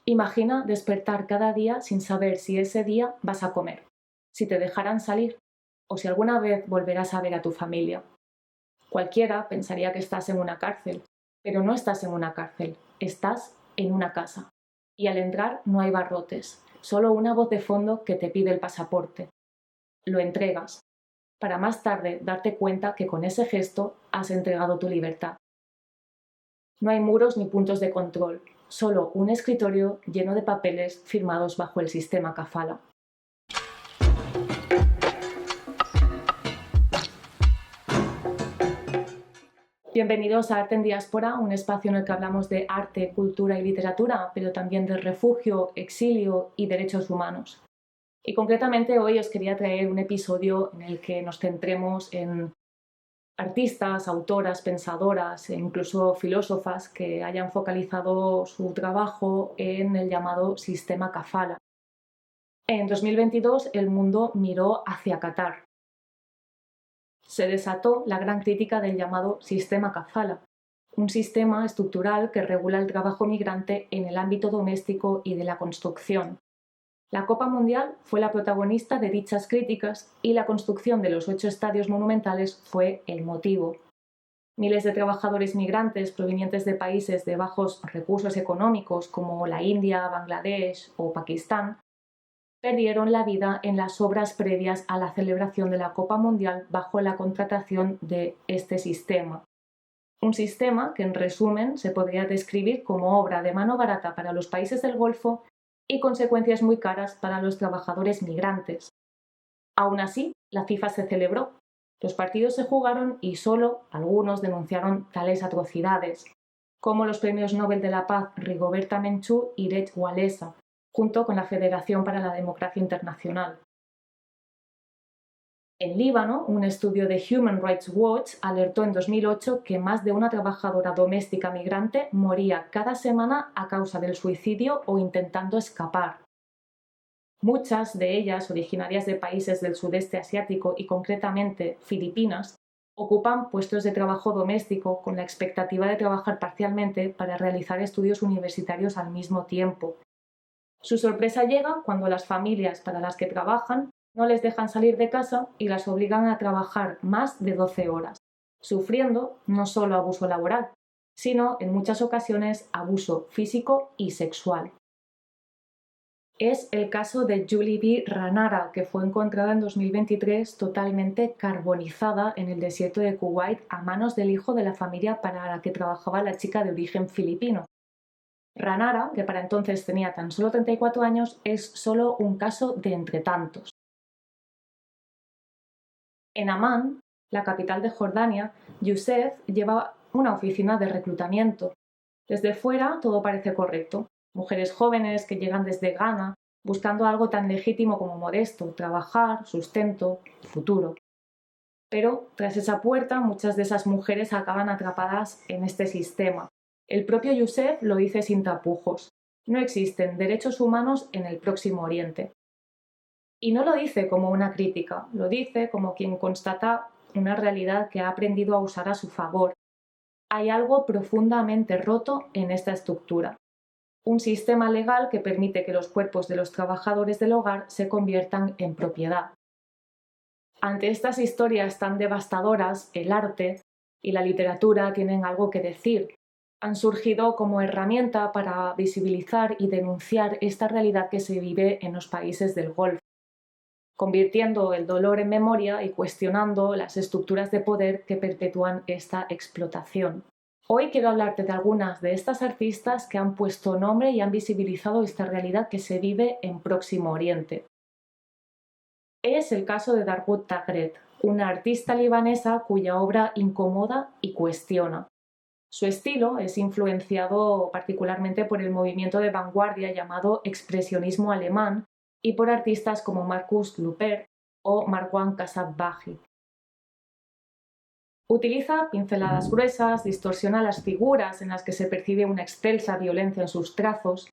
Imagina despertar cada día sin saber si ese día vas a comer, si te dejarán salir o si alguna vez volverás a ver a tu familia. Cualquiera pensaría que estás en una cárcel, pero no estás en una cárcel, estás en una casa. Y al entrar no hay barrotes, solo una voz de fondo que te pide el pasaporte. Lo entregas, para más tarde darte cuenta que con ese gesto has entregado tu libertad. No hay muros ni puntos de control, solo un escritorio lleno de papeles firmados bajo el sistema kafala. Bienvenidos a Arte en Diáspora, un espacio en el que hablamos de arte, cultura y literatura, pero también de refugio, exilio y derechos humanos. Y concretamente hoy os quería traer un episodio en el que nos centremos en artistas, autoras, pensadoras e incluso filósofas que hayan focalizado su trabajo en el llamado sistema kafala. En 2022 el mundo miró hacia Qatar. Se desató la gran crítica del llamado sistema kafala, un sistema estructural que regula el trabajo migrante en el ámbito doméstico y de la construcción. La Copa Mundial fue la protagonista de dichas críticas y la construcción de los 8 estadios monumentales fue el motivo. Miles de trabajadores migrantes provenientes de países de bajos recursos económicos como la India, Bangladesh o Pakistán perdieron la vida en las obras previas a la celebración de la Copa Mundial bajo la contratación de este sistema. Un sistema que en resumen se podría describir como obra de mano barata para los países del Golfo y consecuencias muy caras para los trabajadores migrantes. Aún así, la FIFA se celebró, los partidos se jugaron y solo algunos denunciaron tales atrocidades, como los premios Nobel de la Paz Rigoberta Menchú y Lech Walesa, junto con la Federación para la Democracia Internacional. En Líbano, un estudio de Human Rights Watch alertó en 2008 que más de una trabajadora doméstica migrante moría cada semana a causa del suicidio o intentando escapar. Muchas de ellas, originarias de países del sudeste asiático y concretamente Filipinas, ocupan puestos de trabajo doméstico con la expectativa de trabajar parcialmente para realizar estudios universitarios al mismo tiempo. Su sorpresa llega cuando las familias para las que trabajan no les dejan salir de casa y las obligan a trabajar más de 12 horas, sufriendo no solo abuso laboral, sino en muchas ocasiones abuso físico y sexual. Es el caso de Julie B. Ranara, que fue encontrada en 2023 totalmente carbonizada en el desierto de Kuwait a manos del hijo de la familia para la que trabajaba la chica de origen filipino. Ranara, que para entonces tenía tan solo 34 años, es solo un caso de entre tantos. En Amán, la capital de Jordania, Youssef lleva una oficina de reclutamiento. Desde fuera todo parece correcto. Mujeres jóvenes que llegan desde Ghana buscando algo tan legítimo como modesto, trabajar, sustento, futuro. Pero tras esa puerta muchas de esas mujeres acaban atrapadas en este sistema. El propio Youssef lo dice sin tapujos. No existen derechos humanos en el Próximo Oriente. Y no lo dice como una crítica, lo dice como quien constata una realidad que ha aprendido a usar a su favor. Hay algo profundamente roto en esta estructura. Un sistema legal que permite que los cuerpos de los trabajadores del hogar se conviertan en propiedad. Ante estas historias tan devastadoras, el arte y la literatura tienen algo que decir. Han surgido como herramienta para visibilizar y denunciar esta realidad que se vive en los países del Golfo, convirtiendo el dolor en memoria y cuestionando las estructuras de poder que perpetúan esta explotación. Hoy quiero hablarte de algunas de estas artistas que han puesto nombre y han visibilizado esta realidad que se vive en Próximo Oriente. Es el caso de Dargut Tagret, una artista libanesa cuya obra incomoda y cuestiona. Su estilo es influenciado particularmente por el movimiento de vanguardia llamado expresionismo alemán y por artistas como Markus Luper o Marwan Kassabahi. Utiliza pinceladas gruesas, distorsiona las figuras en las que se percibe una excelsa violencia en sus trazos,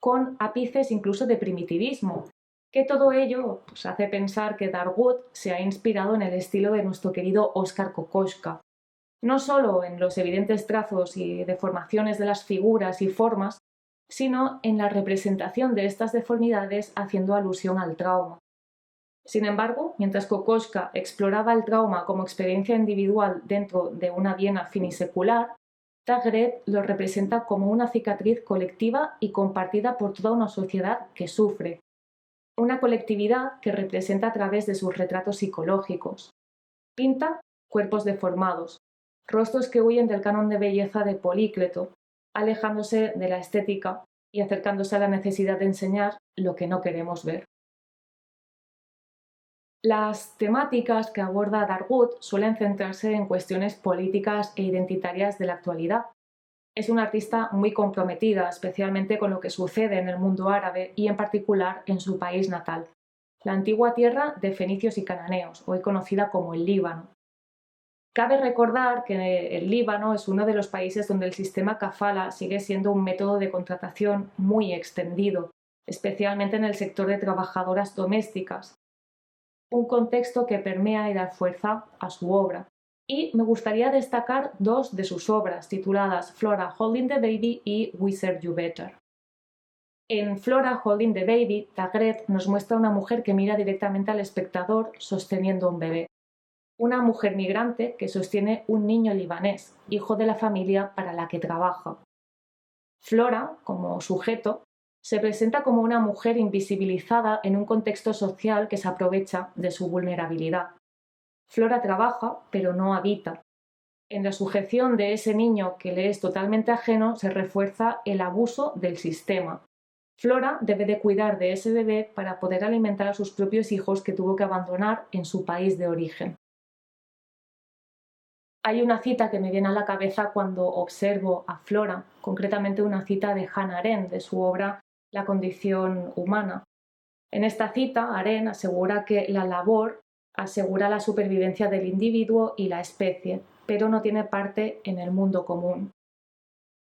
con ápices incluso de primitivismo, que todo ello hace pensar que Dargut se ha inspirado en el estilo de nuestro querido Oskar Kokoschka, no solo en los evidentes trazos y deformaciones de las figuras y formas, sino en la representación de estas deformidades haciendo alusión al trauma. Sin embargo, mientras Kokoschka exploraba el trauma como experiencia individual dentro de una Viena finisecular, Taggart lo representa como una cicatriz colectiva y compartida por toda una sociedad que sufre, una colectividad que representa a través de sus retratos psicológicos. Pinta cuerpos deformados, rostros que huyen del canon de belleza de Polícleto, alejándose de la estética y acercándose a la necesidad de enseñar lo que no queremos ver. Las temáticas que aborda Darwood suelen centrarse en cuestiones políticas e identitarias de la actualidad. Es una artista muy comprometida, especialmente con lo que sucede en el mundo árabe y en particular en su país natal, la antigua tierra de fenicios y cananeos, hoy conocida como el Líbano. Cabe recordar que el Líbano es uno de los países donde el sistema kafala sigue siendo un método de contratación muy extendido, especialmente en el sector de trabajadoras domésticas, un contexto que permea y da fuerza a su obra. Y me gustaría destacar dos de sus obras, tituladas Flora Holding the Baby y Wizard You Better. En Flora Holding the Baby, Taggart nos muestra una mujer que mira directamente al espectador sosteniendo un bebé. Una mujer migrante que sostiene un niño libanés, hijo de la familia para la que trabaja. Flora, como sujeto, se presenta como una mujer invisibilizada en un contexto social que se aprovecha de su vulnerabilidad. Flora trabaja, pero no habita. En la sujeción de ese niño que le es totalmente ajeno se refuerza el abuso del sistema. Flora debe de cuidar de ese bebé para poder alimentar a sus propios hijos que tuvo que abandonar en su país de origen. Hay una cita que me viene a la cabeza cuando observo a Flora, concretamente una cita de Hannah Arendt, de su obra La condición humana. En esta cita, Arendt asegura que la labor asegura la supervivencia del individuo y la especie, pero no tiene parte en el mundo común.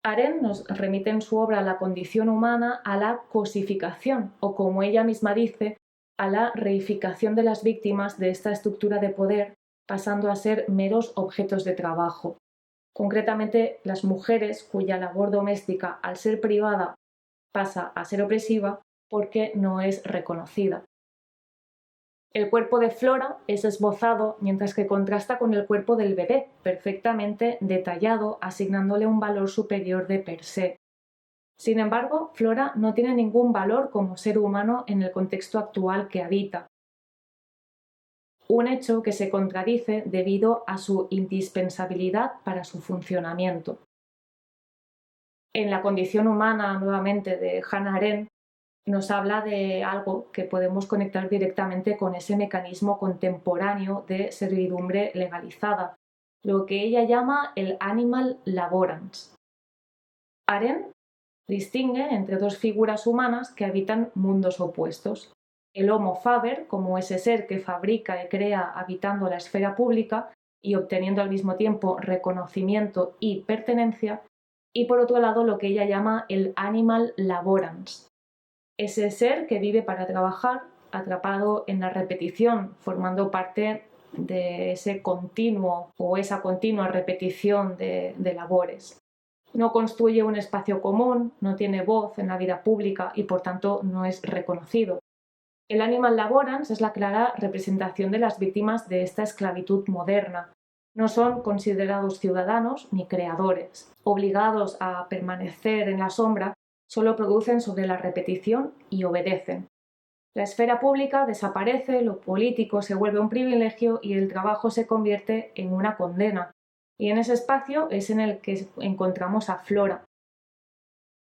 Arendt nos remite en su obra La condición humana a la cosificación, o como ella misma dice, a la reificación de las víctimas de esta estructura de poder, pasando a ser meros objetos de trabajo. Concretamente, las mujeres cuya labor doméstica, al ser privada, pasa a ser opresiva porque no es reconocida. El cuerpo de Flora es esbozado mientras que contrasta con el cuerpo del bebé, perfectamente detallado, asignándole un valor superior de per se. Sin embargo, Flora no tiene ningún valor como ser humano en el contexto actual que habita. Un hecho que se contradice debido a su indispensabilidad para su funcionamiento. En La condición humana, nuevamente, de Hannah Arendt, nos habla de algo que podemos conectar directamente con ese mecanismo contemporáneo de servidumbre legalizada, lo que ella llama el animal laborans. Arendt distingue entre dos figuras humanas que habitan mundos opuestos. El Homo faber, como ese ser que fabrica y crea habitando la esfera pública y obteniendo al mismo tiempo reconocimiento y pertenencia, y por otro lado lo que ella llama el animal laborans, ese ser que vive para trabajar, atrapado en la repetición, formando parte de ese continuo o esa continua repetición de labores. No construye un espacio común, no tiene voz en la vida pública y por tanto no es reconocido. El animal laborans es la clara representación de las víctimas de esta esclavitud moderna. No son considerados ciudadanos ni creadores. Obligados a permanecer en la sombra, solo producen sobre la repetición y obedecen. La esfera pública desaparece, lo político se vuelve un privilegio y el trabajo se convierte en una condena. Y en ese espacio es en el que encontramos a Flora.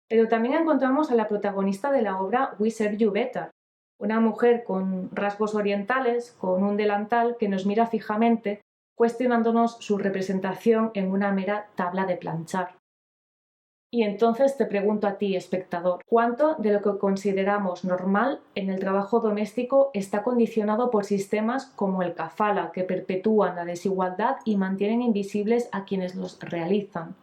Pero también encontramos a la protagonista de la obra Wizard You Better, una mujer con rasgos orientales, con un delantal que nos mira fijamente, cuestionándonos su representación en una mera tabla de planchar. Y entonces te pregunto a ti, espectador, ¿cuánto de lo que consideramos normal en el trabajo doméstico está condicionado por sistemas como el kafala, que perpetúan la desigualdad y mantienen invisibles a quienes los realizan?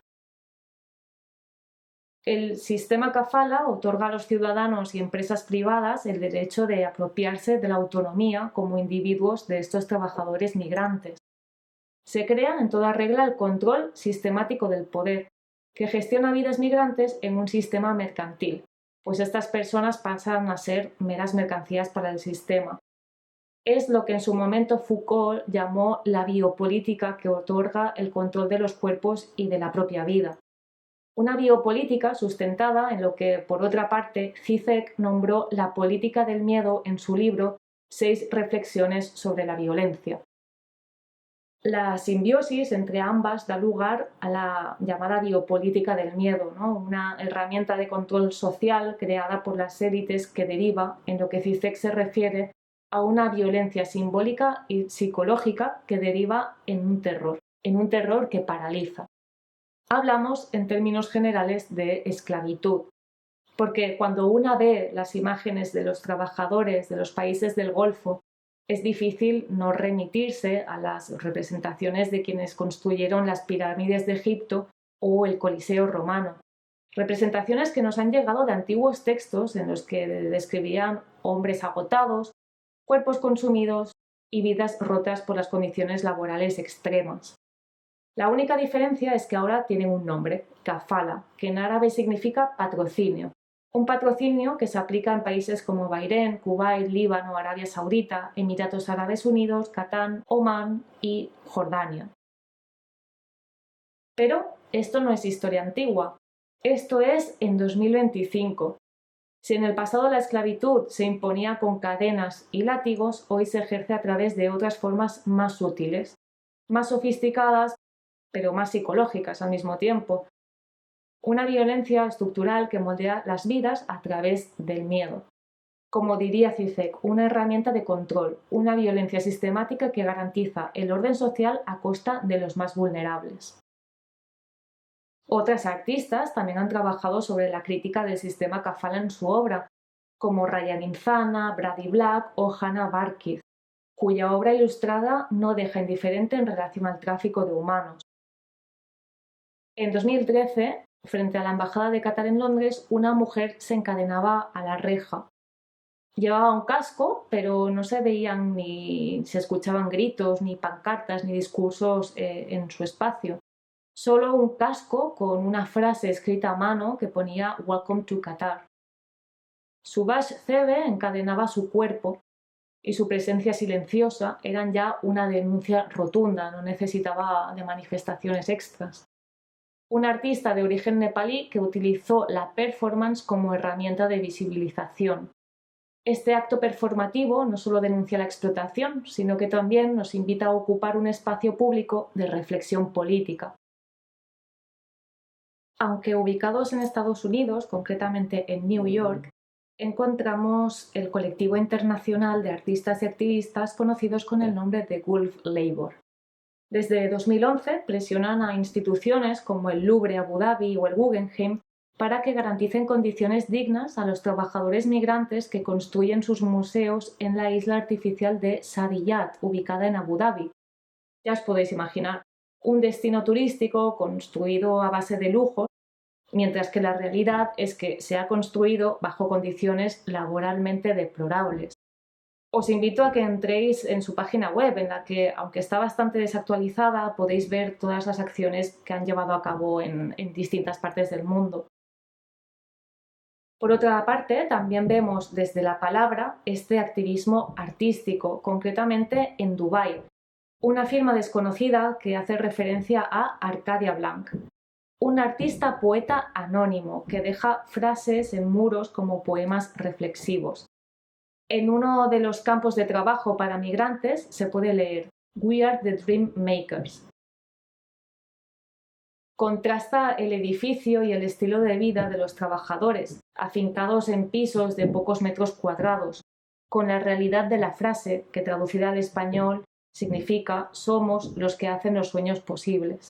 El sistema kafala otorga a los ciudadanos y empresas privadas el derecho de apropiarse de la autonomía como individuos de estos trabajadores migrantes. Se crea en toda regla el control sistemático del poder, que gestiona vidas migrantes en un sistema mercantil, pues estas personas pasan a ser meras mercancías para el sistema. Es lo que en su momento Foucault llamó la biopolítica que otorga el control de los cuerpos y de la propia vida. Una biopolítica sustentada en lo que, por otra parte, Zizek nombró la política del miedo en su libro 6 reflexiones sobre la violencia. La simbiosis entre ambas da lugar a la llamada biopolítica del miedo, ¿no? Una herramienta de control social creada por las élites que deriva, en lo que Zizek se refiere, a una violencia simbólica y psicológica que deriva en un terror que paraliza. Hablamos en términos generales de esclavitud, porque cuando una ve las imágenes de los trabajadores de los países del Golfo, es difícil no remitirse a las representaciones de quienes construyeron las pirámides de Egipto o el Coliseo romano. Representaciones que nos han llegado de antiguos textos en los que describían hombres agotados, cuerpos consumidos y vidas rotas por las condiciones laborales extremas. La única diferencia es que ahora tienen un nombre, kafala, que en árabe significa patrocinio. Un patrocinio que se aplica en países como Bahrein, Kuwait, Líbano, Arabia Saudita, Emiratos Árabes Unidos, Catán, Omán y Jordania. Pero esto no es historia antigua. Esto es en 2025. Si en el pasado la esclavitud se imponía con cadenas y látigos, hoy se ejerce a través de otras formas más sutiles, más sofisticadas, pero más psicológicas al mismo tiempo. Una violencia estructural que moldea las vidas a través del miedo. Como diría Zizek, una herramienta de control, una violencia sistemática que garantiza el orden social a costa de los más vulnerables. Otras artistas también han trabajado sobre la crítica del sistema kafala en su obra, como Ryan Imzana, Brady Black o Hannah Barkis, cuya obra ilustrada no deja indiferente en relación al tráfico de humanos. En 2013, frente a la Embajada de Qatar en Londres, una mujer se encadenaba a la reja. Llevaba un casco, pero no se veían ni se escuchaban gritos, ni pancartas, ni discursos en su espacio. Solo un casco con una frase escrita a mano que ponía Welcome to Qatar. Subhash Zebe encadenaba su cuerpo y su presencia silenciosa eran ya una denuncia rotunda, no necesitaba de manifestaciones extras. Un artista de origen nepalí que utilizó la performance como herramienta de visibilización. Este acto performativo no solo denuncia la explotación, sino que también nos invita a ocupar un espacio público de reflexión política. Aunque ubicados en Estados Unidos, concretamente en New York, encontramos el colectivo internacional de artistas y activistas conocidos con el nombre de Gulf Labor. Desde 2011 presionan a instituciones como el Louvre Abu Dhabi o el Guggenheim para que garanticen condiciones dignas a los trabajadores migrantes que construyen sus museos en la isla artificial de Saadiyat, ubicada en Abu Dhabi. Ya os podéis imaginar, un destino turístico construido a base de lujo, mientras que la realidad es que se ha construido bajo condiciones laboralmente deplorables. Os invito a que entréis en su página web, en la que, aunque está bastante desactualizada, podéis ver todas las acciones que han llevado a cabo en distintas partes del mundo. Por otra parte, también vemos desde la palabra este activismo artístico, concretamente en Dubái, una firma desconocida que hace referencia a Arcadia Blanc, un artista poeta anónimo que deja frases en muros como poemas reflexivos. En uno de los campos de trabajo para migrantes se puede leer "We are the dream makers". Contrasta el edificio y el estilo de vida de los trabajadores, afincados en pisos de pocos metros cuadrados, con la realidad de la frase, que traducida al español significa "somos los que hacen los sueños posibles".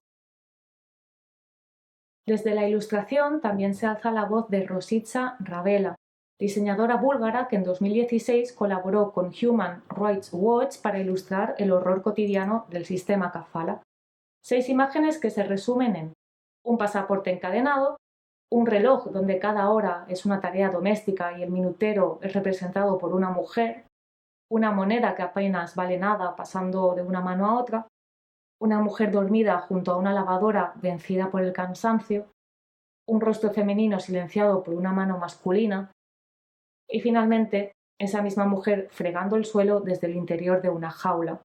Desde la ilustración también se alza la voz de Rositza Ravela, diseñadora búlgara que en 2016 colaboró con Human Rights Watch para ilustrar el horror cotidiano del sistema kafala. 6 imágenes que se resumen en un pasaporte encadenado, un reloj donde cada hora es una tarea doméstica y el minutero es representado por una mujer, una moneda que apenas vale nada pasando de una mano a otra, una mujer dormida junto a una lavadora vencida por el cansancio, un rostro femenino silenciado por una mano masculina y finalmente esa misma mujer fregando el suelo desde el interior de una jaula.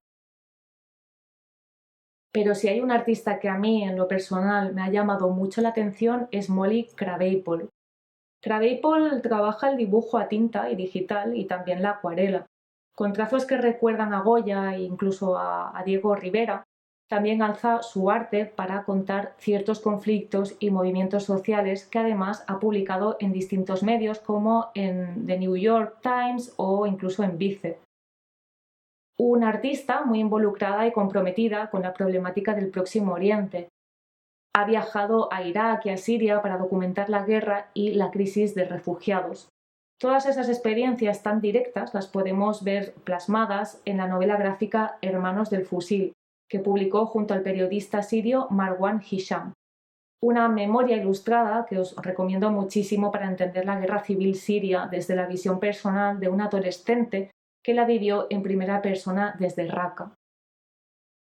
Pero si hay un artista que a mí en lo personal me ha llamado mucho la atención es Molly Krabappel. Krabappel trabaja el dibujo a tinta y digital y también la acuarela, con trazos que recuerdan a Goya e incluso a Diego Rivera. También alza su arte para contar ciertos conflictos y movimientos sociales que además ha publicado en distintos medios como en The New York Times o incluso en Vice. Una artista muy involucrada y comprometida con la problemática del Próximo Oriente. Ha viajado a Irak y a Siria para documentar la guerra y la crisis de refugiados. Todas esas experiencias tan directas las podemos ver plasmadas en la novela gráfica Hermanos del Fusil, que publicó junto al periodista sirio Marwan Hisham. Una memoria ilustrada que os recomiendo muchísimo para entender la guerra civil siria desde la visión personal de un adolescente que la vivió en primera persona desde Raqqa.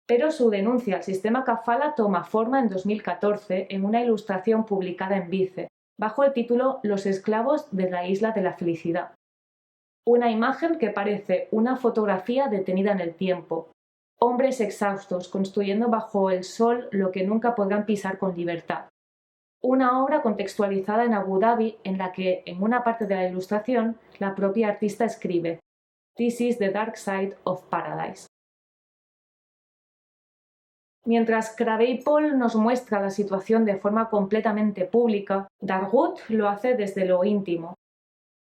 Pero su denuncia al sistema kafala toma forma en 2014 en una ilustración publicada en Vice, bajo el título Los esclavos de la isla de la felicidad. Una imagen que parece una fotografía detenida en el tiempo. Hombres exhaustos construyendo bajo el sol lo que nunca podrán pisar con libertad. Una obra contextualizada en Abu Dhabi en la que, en una parte de la ilustración, la propia artista escribe "This is the dark side of paradise". Mientras Krabappel nos muestra la situación de forma completamente pública, Dargaud lo hace desde lo íntimo.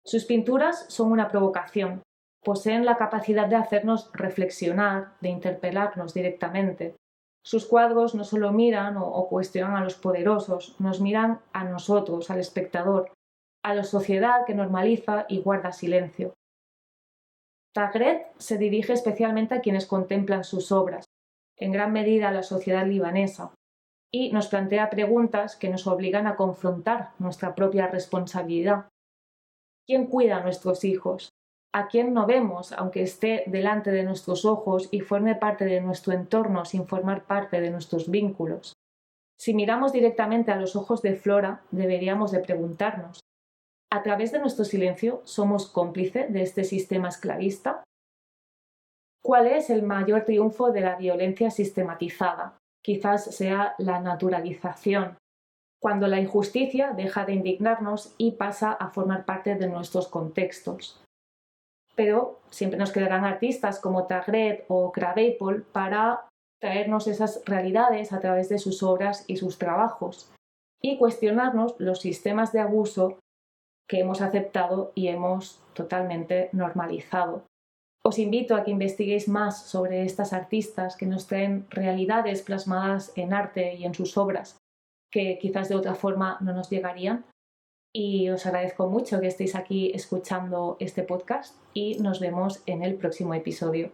Sus pinturas son una provocación, poseen la capacidad de hacernos reflexionar, de interpelarnos directamente. Sus cuadros no solo miran o cuestionan a los poderosos, nos miran a nosotros, al espectador, a la sociedad que normaliza y guarda silencio. Taghret se dirige especialmente a quienes contemplan sus obras, en gran medida a la sociedad libanesa, y nos plantea preguntas que nos obligan a confrontar nuestra propia responsabilidad. ¿Quién cuida a nuestros hijos? ¿A quién no vemos, aunque esté delante de nuestros ojos y forme parte de nuestro entorno sin formar parte de nuestros vínculos? Si miramos directamente a los ojos de Flora, deberíamos de preguntarnos, ¿a través de nuestro silencio somos cómplice de este sistema esclavista? ¿Cuál es el mayor triunfo de la violencia sistematizada? Quizás sea la naturalización, cuando la injusticia deja de indignarnos y pasa a formar parte de nuestros contextos. Pero siempre nos quedarán artistas como Taghret o Krabappel para traernos esas realidades a través de sus obras y sus trabajos y cuestionarnos los sistemas de abuso que hemos aceptado y hemos totalmente normalizado. Os invito a que investiguéis más sobre estas artistas que nos traen realidades plasmadas en arte y en sus obras que quizás de otra forma no nos llegarían. Y os agradezco mucho que estéis aquí escuchando este podcast y nos vemos en el próximo episodio.